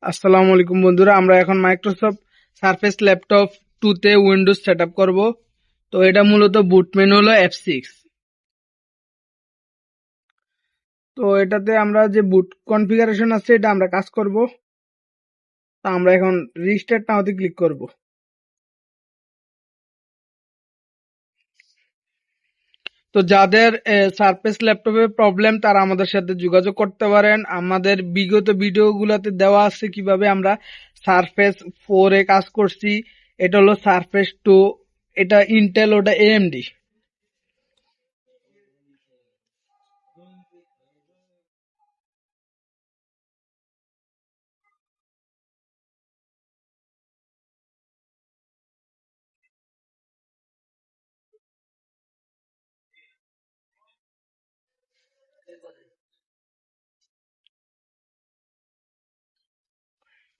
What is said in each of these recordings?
আসসালামু আলাইকুম বন্ধুরা, আমরা এখন মাইক্রোসফট সারফেস ল্যাপটপ 2 তে উইন্ডোজ সেটআপ করব। তো এটা মূলত বুট মেনু হলো F6। তো এটাতে আমরা যে বুট কনফিগারেশন আছে এটা আমরা কাজ করব। তো আমরা এখন রিস্টার্ট নাওতে ক্লিক করব। তো যাদের সারফেস ল্যাপটপে প্রবলেম তারা আমাদের সাথে যোগাযোগ করতে পারেন। আমাদের বিগত ভিডিওগুলোতে দেওয়া আছে কিভাবে আমরা সারফেস 4 এ কাজ করছি। এটা হলো সারফেস 2, এটা ইন্টেল, ওটা AMD।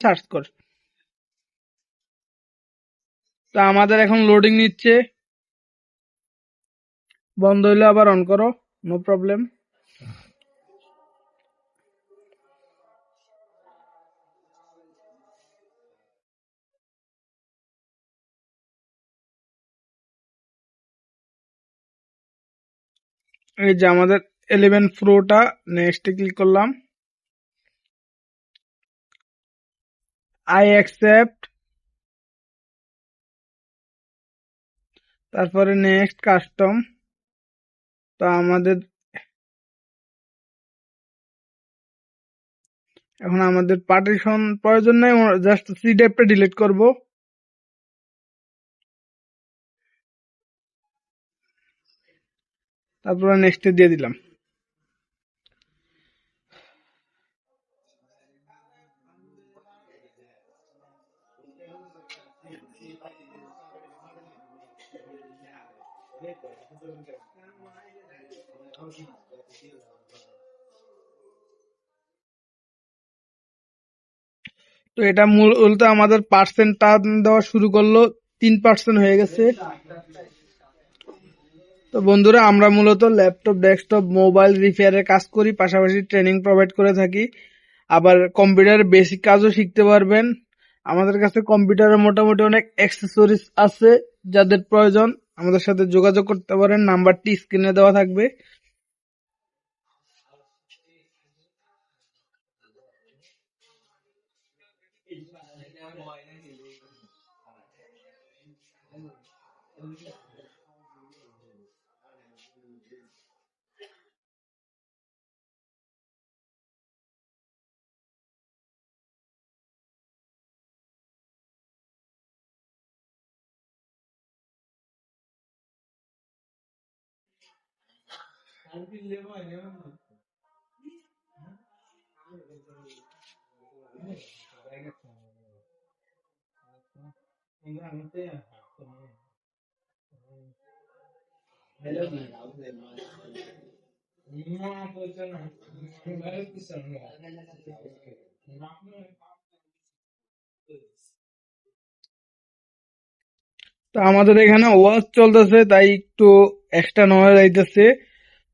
সার্চ কর। তো আমাদের এখন লোডিং নিচ্ছে, বন্ধ হইলে আবার অন করো, নো প্রবলেম। এই যে আমাদের 11 প্রোটা, নেক্সট ক্লিক করলাম, আই অ্যাকসেপ্ট, তারপরে নেক্সট কাস্টম। তো আমাদের এখন আমাদের পার্টিশন প্রয়োজন নেই, জাস্ট সি ড্রাইভটা ডিলিট করব। তারপরে নেক্সট দিয়ে দিলাম। তো এটা মূলত আমাদের পার্সেন্ট টার্ন দেওয়া শুরু করলো, 3% হয়ে গেছে। তো বন্ধুরা, আমরা মূলত ল্যাপটপ, ডেস্কটপ, মোবাইল রিপেয়ারের কাজ করি, পাশাপাশি ট্রেনিং প্রোভাইড করে থাকি। আবার কম্পিউটারের বেসিক কাজও শিখতে পারবেন। আমাদের কাছে কম্পিউটারের মোটামুটি অনেক অ্যাক্সেসরিজ আছে, যাদের প্রয়োজন আমাদের সাথে যোগাযোগ করতে পারেন। নাম্বারটি স্ক্রিনে দেওয়া থাকবে। তো আমাদের এখানে ওয়াচ চলতেছে, তাই একটু এক্সট্রা নয়েজ আইতেছে।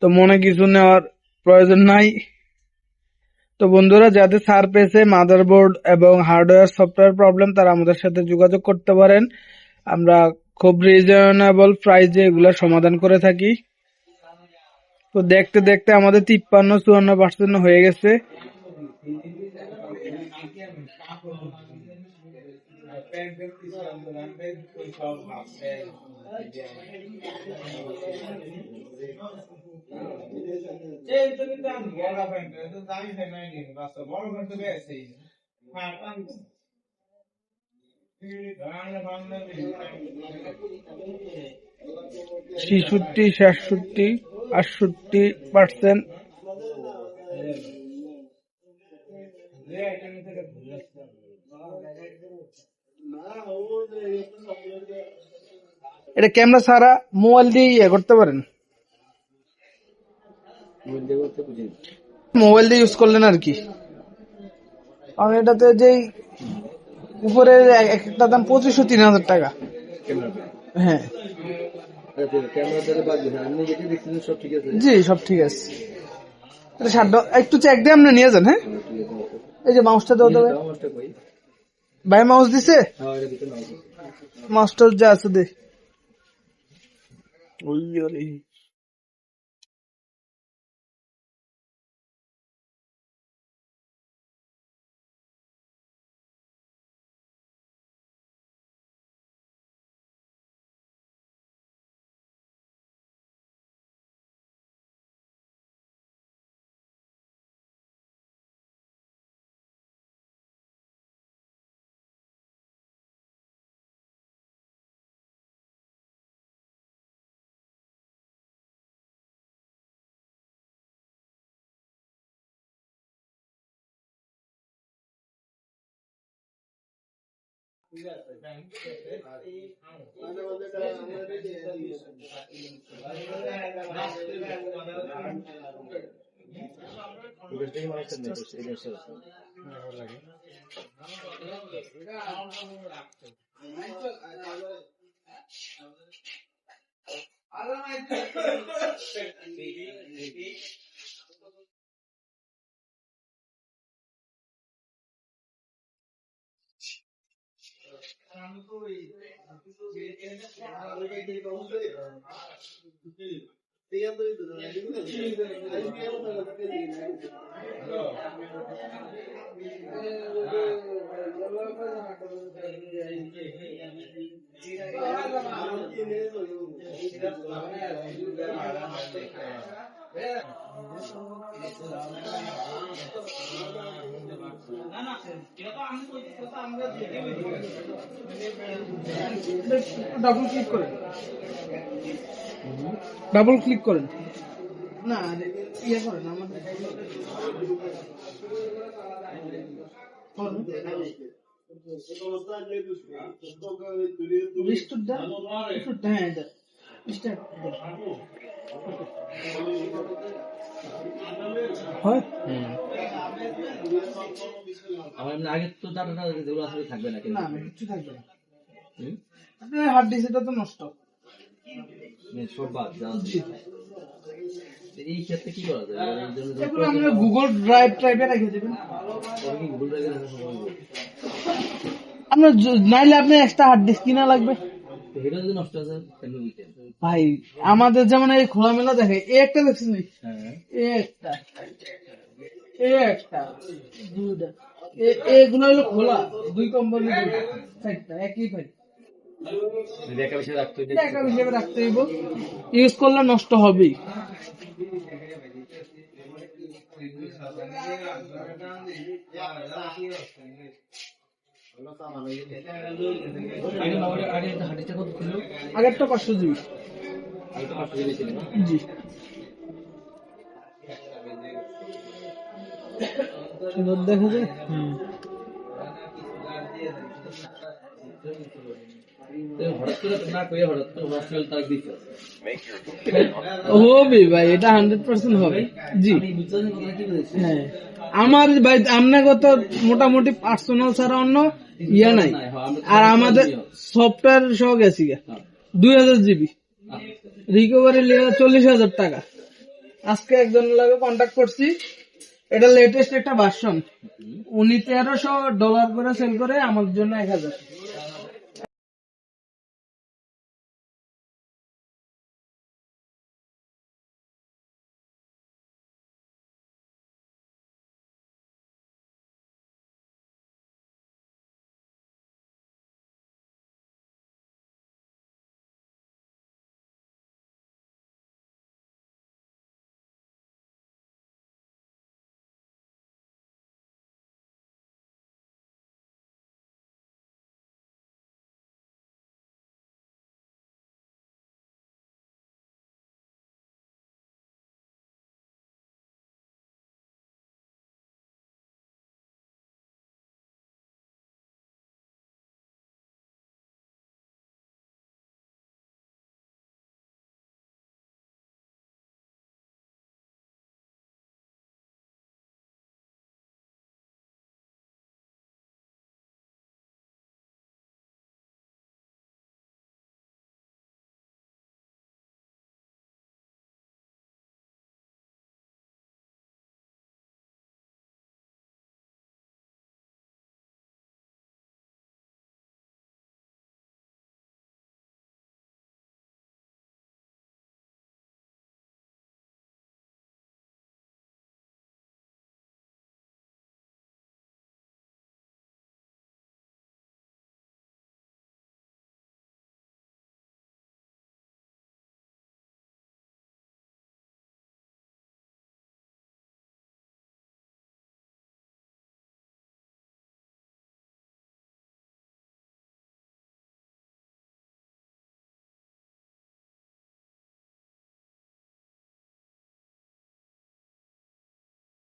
তো মনে কিছু নেওয়ার প্রয়োজন নাই। তো বন্ধুরা, যাদের সারফেসে মাদারবোর্ড এবং হার্ডওয়্যার সফটওয়্যার প্রবলেম তারা আমাদের সাথে যোগাযোগ করতে পারেন। আমরা খুব রিজনেবল প্রাইসে এগুলো সমাধান করে থাকি। তো দেখতে দেখতে আমাদের 53-54% হয়ে গেছে। ছিষট্টি, 67, 68%। এটা ক্যামেরা ছাড়া মোবাইল দিয়ে ইয়ে করতে পারেন, মোবাইল দিয়ে ইউজ করলেন আর কি। কারণ এটাতে যেই উপরে একটা দাম 2500-3000 টাকা। হ্যাঁ, জি সব ঠিক আছে। একটু চেক দিয়ে আপনি নিয়ে যান। হ্যাঁ, এই যে মাউসটা দেওয়া দেবে। ভাই মাউস দিছে, মাস্টার যা আছে দে। ওই আরে ডাবল ক্লিক করেন, ডাবল ক্লিক করেন, না ইয়ে করেন আমাদের রিস্টোর দা, হ্যাঁ এটা স্টার্ট হয়। আমার এমনি আগের তো ডাটাটা যেগুলো আসলে থাকবে না, না না কিছু থাকবে না, আপনার হার্ড ডিস্ক এটা তো নষ্ট। সব বাদ যা আছে। জি। এই ক্ষেত্রে কি করা যায়? মানে এই জন্য এগুলো আমরা গুগল ড্রাইভ টাইপে রেখে দেবেন। তবে কি গুগল ড্রাইভে রাখা সম্ভব হবে? আপনার নাইলে আপনি এক্সট্রা হার্ড ডিস্ক কিনা লাগবে। তো এটা যদি নষ্ট হয়ে যায় কেমন দিতে? ভাই আমাদের যেমন এই খোলামেলা দেখে এ একটা দেখছিস নি, হ্যাঁ এ একটা, এ একটা, দুইটা, এগুলো হলো খোলা, দুই কোম্পানি একটা একই ফাইল, দেখা বিষয়ে রাখতে হবে। ব্যাকআপ হিসেবে রাখতে হইব, ইউজ করলে নষ্ট হবেই। আগে হাঁটিটা কত ছিল? আগেরটা 500 জিবি। আগে তো 500 জিবি ছিল না? জি সুন্দর দেখা যায়। তো হঠাৎ করে না কইয়া হঠাৎ করে হোস্টেল তার দিতে হবে ভাই, এটা 100% হবে। জি আমি বুঝতে কথা কি বলছি। হ্যাঁ, আমার ভাই আপনাকে তো মোটামুটি পার্সোনাল ছাড়া অন্য ইয়া নাই, আর আমাদের সফটওয়্যার সহ গেছি 2000 জিবি রিকভারি লিয়ে 40,000 টাকা। আজকে একজন লাগে কন্ট্যাক্ট করছি, এটা লেটেস্ট একটা ভার্সন, উনি $1300 করে সেল করে, আমার জন্য 1000।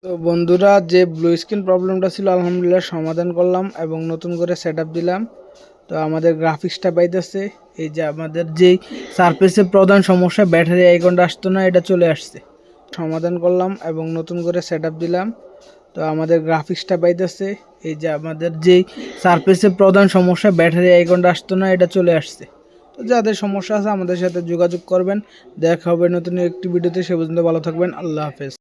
তো বন্ধুরা, যে ব্লু স্ক্রিন প্রবলেমটা ছিল আলহামদুলিল্লাহ সমাধান করলাম এবং নতুন করে সেট আপ দিলাম। তো আমাদের গ্রাফিক্সটা পাইতেছে, এই যে আমাদের যেই সারফেসের প্রধান সমস্যা ব্যাটারি আইকনটা আসতো না, এটা চলে আসছে। সমাধান করলাম এবং নতুন করে সেট আপ দিলাম। তো আমাদের গ্রাফিক্সটা পাইতেছে, এই যে আমাদের যেই সারফেসের প্রধান সমস্যা ব্যাটারি আইকনটা আসতো না, এটা চলে আসছে। তো যাদের সমস্যা আছে আমাদের সাথে যোগাযোগ করবেন। দেখা হবে নতুন একটি ভিডিওতে, সে পর্যন্ত ভালো থাকবেন। আল্লাহ হাফেজ।